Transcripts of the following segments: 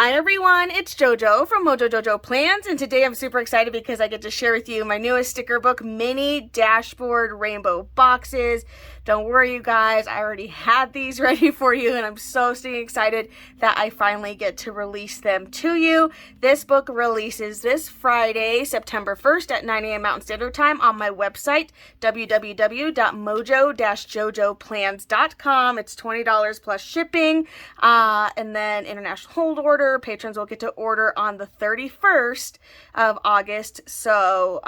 Hi everyone, it's JoJo from Mojo Jojo Plans, and today I'm super excited because I get to share with you my newest sticker book, Mini Dashboard Rainbow Boxes. Don't worry you guys, I already had these ready for you and I'm so stinking excited that I finally get to release them to you. This book releases this Friday, September 1st at 9 a.m. Mountain Standard Time on my website, www.mojo-jojoplans.com. It's $20 plus shipping, and then international hold order. Patrons will get to order on the 31st of August, so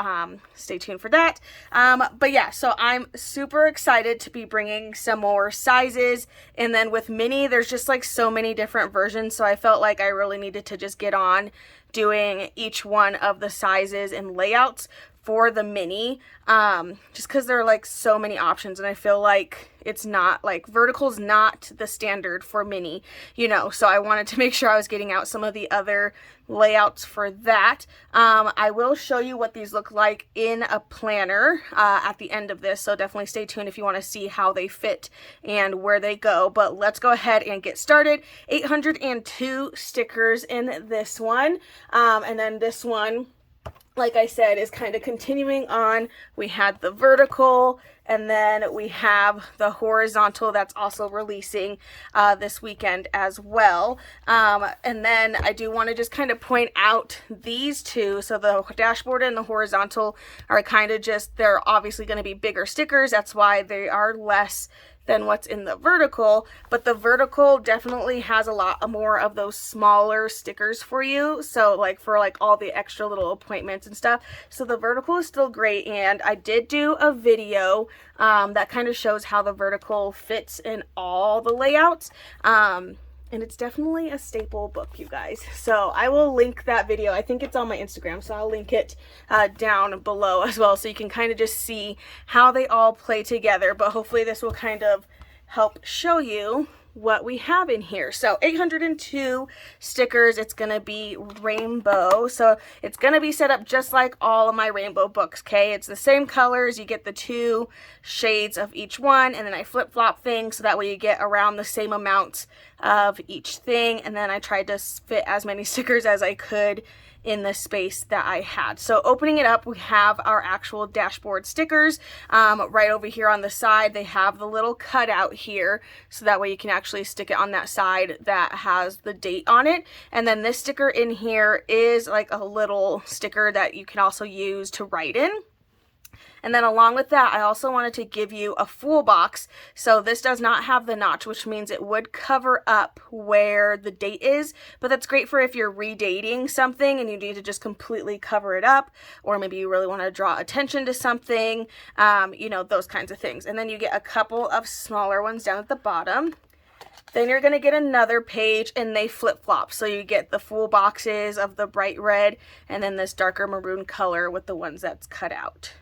stay tuned for that. But yeah, so I'm super excited to be bringing some more sizes, and then with Mini, there's just like so many different versions, so I felt like I really needed to just get on doing each one of the sizes and layouts for the Mini, just because there are like so many options, and I feel like it's not like vertical's not the standard for Mini, you know, so I wanted to make sure I was getting out some of the other layouts for that. I will show you what these look like in a planner at the end of this, so definitely stay tuned if you want to see how they fit and where they go. But let's go ahead and get started. 802 stickers in this one, and then this one, like I said, is kind of continuing on. We had the vertical, and then we have the horizontal that's also releasing this weekend as well. And then I do want to just kind of point out these two. So the dashboard and the horizontal are kind of just, they're obviously going to be bigger stickers. That's why they are less than what's in the vertical, but the vertical definitely has a lot more of those smaller stickers for you, so like for like all the extra little appointments and stuff. So the vertical is still great, and I did do a video that kind of shows how the vertical fits in all the layouts, and it's definitely a staple book, you guys. So I will link that video. I think it's on my Instagram, so I'll link it down below as well, so you can kind of just see how they all play together. But hopefully this will kind of help show you what we have in here. So 802 stickers. It's going to be rainbow, so it's going to be set up just like all of my rainbow books. Okay, it's the same colors. You get the 2 shades of each one, and then I flip-flop things so that way you get around the same amounts of each thing. And then I tried to fit as many stickers as I could in the space that I had. So opening it up, we have our actual dashboard stickers. Right over here on the side, they have the little cutout here, so that way you can actually stick it on that side that has the date on it. And then this sticker in here is like a little sticker that you can also use to write in. And then along with that, I also wanted to give you a full box. So this does not have the notch, which means it would cover up where the date is, but that's great for if you're redating something and you need to just completely cover it up, or maybe you really want to draw attention to something, you know, those kinds of things. And then you get a couple of smaller ones down at the bottom. Then you're going to get another page, and they flip-flop. So you get the full boxes of the bright red, and then this darker maroon color with the ones that's cut out.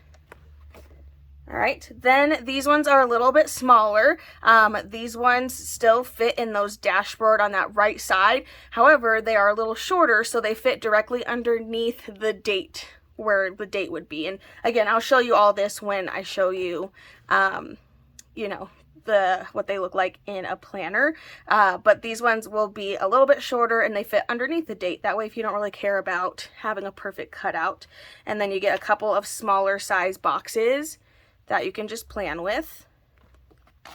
All right, then these ones are a little bit smaller. These ones still fit in those dashboard on that right side. However, they are a little shorter, so they fit directly underneath the date, where the date would be. And again, I'll show you all this when I show you, you know, what they look like in a planner. But these ones will be a little bit shorter, and they fit underneath the date. That way, if you don't really care about having a perfect cutout. And then you get a couple of smaller size boxes that you can just plan with. All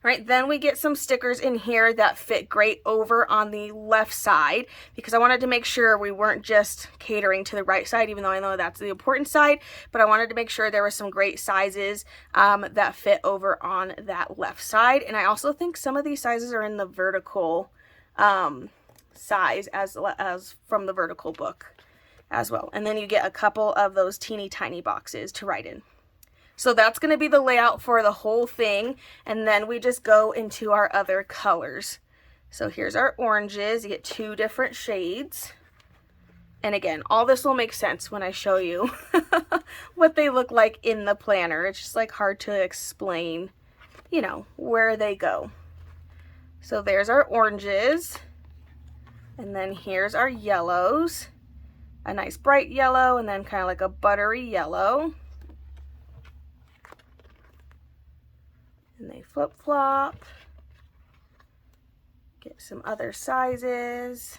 right, then we get some stickers in here that fit great over on the left side, because I wanted to make sure we weren't just catering to the right side, even though I know that's the important side, but I wanted to make sure there were some great sizes that fit over on that left side. And I also think some of these sizes are in the vertical size as from the vertical book as well. And then you get a couple of those teeny tiny boxes to write in. So that's going to be the layout for the whole thing, and then we just go into our other colors. So here's our oranges. You get 2 different shades. And again, all this will make sense when I show you what they look like in the planner. It's just like hard to explain, you know, where they go. So there's our oranges, and then here's our yellows. A nice bright yellow, and then kind of like a buttery yellow. And they flip-flop. Get some other sizes.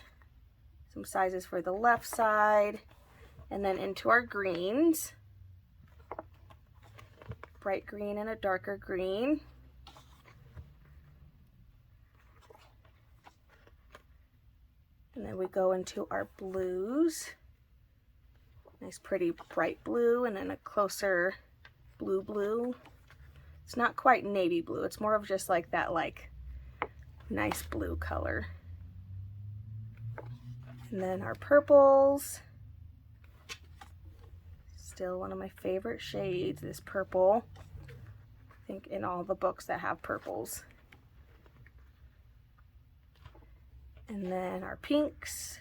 some sizes for the left side, and then into our greens. Bright green and a darker green. And then we go into our blues. Nice pretty bright blue, and then a closer blue. It's not quite navy blue, it's more of just like that like nice blue color. And then our purples. Still one of my favorite shades, this purple. I think in all the books that have purples. And then our pinks.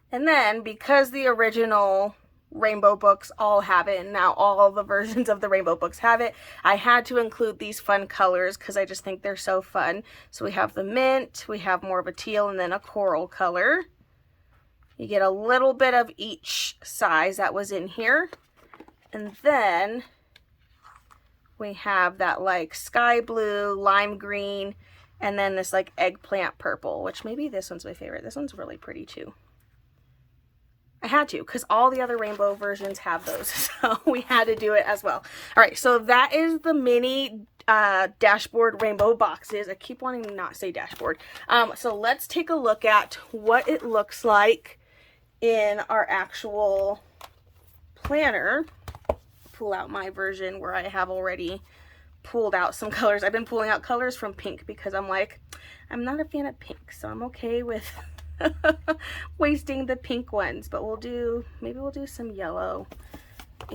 And then, because the original Rainbow books all have it, and now all the versions of the Rainbow books have it, I had to include these fun colors because I just think they're so fun. So we have the mint, we have more of a teal, and then a coral color. You get a little bit of each size that was in here. And then we have that like sky blue, lime green, and then this like eggplant purple, which maybe this one's my favorite. This one's really pretty too. I had to, because all the other Rainbow versions have those, so we had to do it as well. All right, so that is the mini dashboard Rainbow boxes. I keep wanting to not say dashboard. So let's take a look at what it looks like in our actual planner. Pull out my version where I have already pulled out some colors. I've been pulling out colors from pink because I'm like, I'm not a fan of pink, so I'm okay with wasting the pink ones, but maybe we'll do some yellow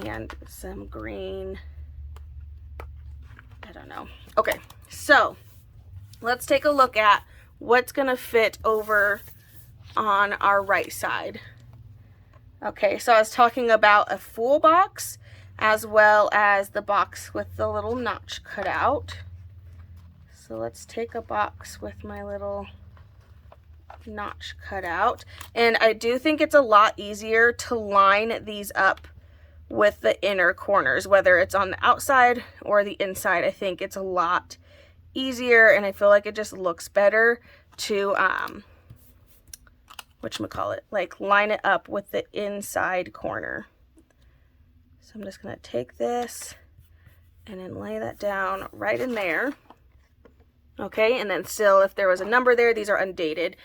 and some green. I don't know. Okay, so let's take a look at what's gonna fit over on our right side. Okay, so I was talking about a full box as well as the box with the little notch cut out. So let's take a box with my little notch cut out, and I do think it's a lot easier to line these up with the inner corners, whether it's on the outside or the inside. I think it's a lot easier, and I feel like it just looks better to whatchamacallit, like line it up with the inside corner. So I'm just gonna take this and then lay that down right in there. Okay, and then still, if there was a number there, these are undated,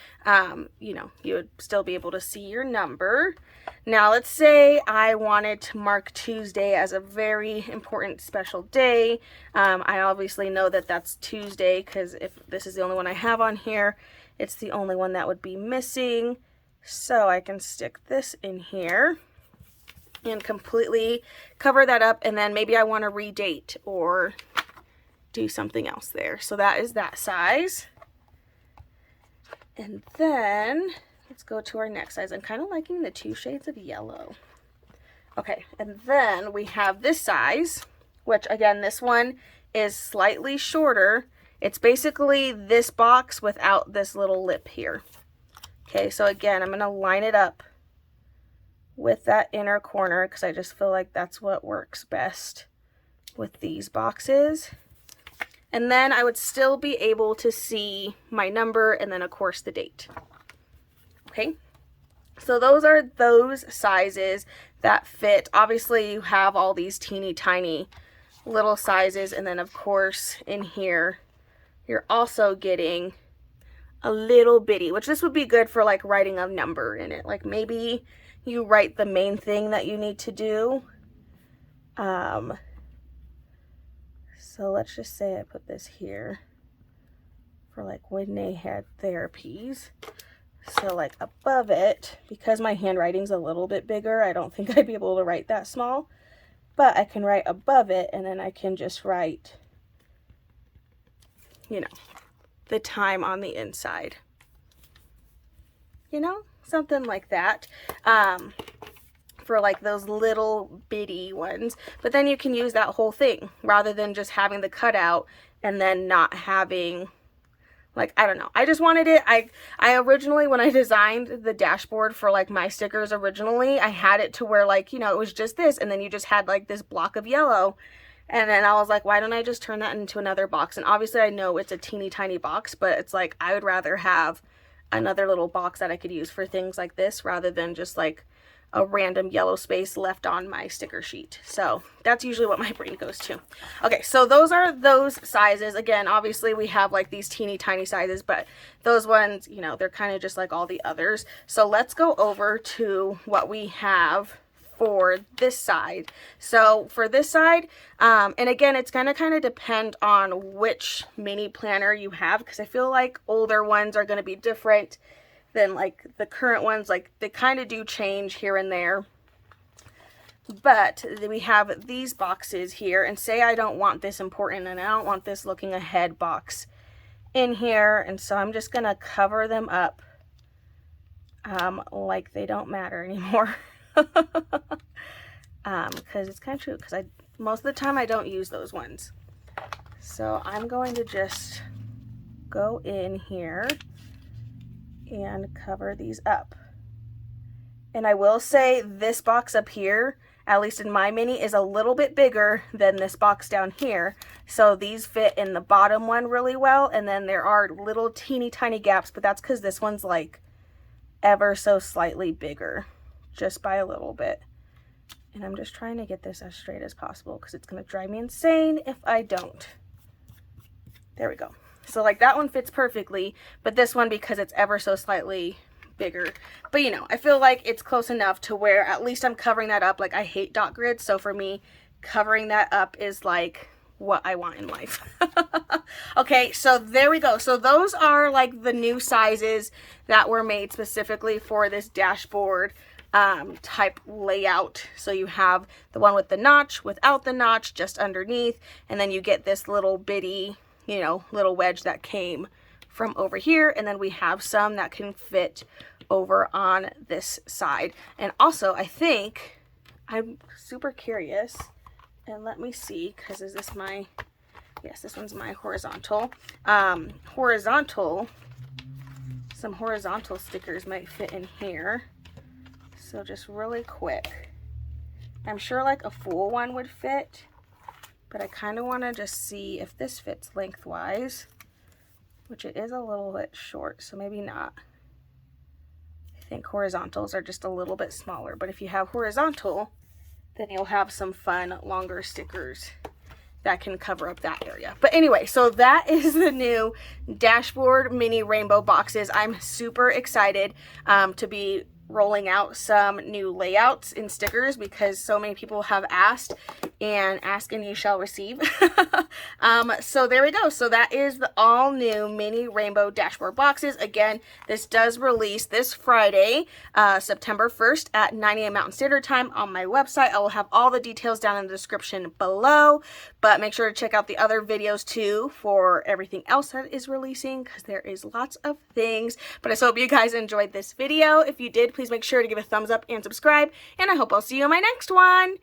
you know, you would still be able to see your number. Now, let's say I wanted to mark Tuesday as a very important special day. I obviously know that that's Tuesday because if this is the only one I have on here, it's the only one that would be missing. So I can stick this in here and completely cover that up, and then maybe I want to redate or do something else there. So that is that size. And then let's go to our next size. I'm kind of liking the 2 shades of yellow. Okay, and then we have this size, which again, this one is slightly shorter. It's basically this box without this little lip here. Okay, so again, I'm going to line it up with that inner corner because I just feel like that's what works best with these boxes. And then I would still be able to see my number and then of course the date. Okay, so those are those sizes that fit. Obviously you have all these teeny tiny little sizes, and then of course in here you're also getting a little bitty, which this would be good for like writing a number in it. Like maybe you write the main thing that you need to do. So let's just say I put this here for like when they had therapies. So like above it, because my handwriting's a little bit bigger, I don't think I'd be able to write that small, but I can write above it, and then I can just write, you know, the time on the inside, you know, something like that. For like those little bitty ones, but then you can use that whole thing rather than just having the cutout and then not having, like, I don't know. I just wanted it. I originally, when I designed the dashboard for like my stickers originally, I had it to where like, you know, it was just this, and then you just had like this block of yellow, And then I was like, why don't I just turn that into another box? And obviously I know it's a teeny tiny box, but it's like I would rather have another little box that I could use for things like this rather than just like a random yellow space left on my sticker sheet. So that's usually what my brain goes to. Okay, so those are those sizes. Again, obviously we have like these teeny tiny sizes, but those ones, you know, they're kind of just like all the others. So let's go over to what we have for this side. So for this side, and again, it's gonna kind of depend on which mini planner you have, because I feel like older ones are gonna be different than like the current ones. Like they kind of do change here and there. But we have these boxes here, and say I don't want this important and I don't want this looking ahead box in here, and so I'm just gonna cover them up like they don't matter anymore. Because it's kind of true, because most of the time I don't use those ones. So I'm going to just go in here and cover these up. And I will say this box up here, at least in my mini, is a little bit bigger than this box down here. So these fit in the bottom one really well, and then there are little teeny tiny gaps, but that's because this one's like ever so slightly bigger, just by a little bit. And I'm just trying to get this as straight as possible because it's going to drive me insane if I don't. There we go. So like that one fits perfectly, but this one, because it's ever so slightly bigger. But you know, I feel like it's close enough to where at least I'm covering that up. Like I hate dot grids, so for me, covering that up is like what I want in life. Okay, so there we go. So those are like the new sizes that were made specifically for this dashboard type layout. So you have the one with the notch, without the notch, just underneath, and then you get this little bitty, you know, little wedge that came from over here, and then we have some that can fit over on this side. And also, I think, I'm super curious, and let me see, because is this my, yes, this one's my horizontal. Some horizontal stickers might fit in here. So just really quick, I'm sure like a full one would fit, but I kind of want to just see if this fits lengthwise, which it is a little bit short, so maybe not. I think horizontals are just a little bit smaller, but if you have horizontal, then you'll have some fun longer stickers that can cover up that area. But anyway, so that is the new dashboard mini rainbow boxes. I'm super excited to be rolling out some new layouts and stickers because so many people have asked, and ask and you shall receive. So there we go. So that is the all new mini rainbow dashboard boxes. Again, this does release this Friday, September 1st at 9 a.m. Mountain Standard Time on my website. I will have all the details down in the description below, but make sure to check out the other videos too for everything else that is releasing, because there is lots of things. But I hope you guys enjoyed this video. If you did, please make sure to give a thumbs up and subscribe, and I hope I'll see you in my next one.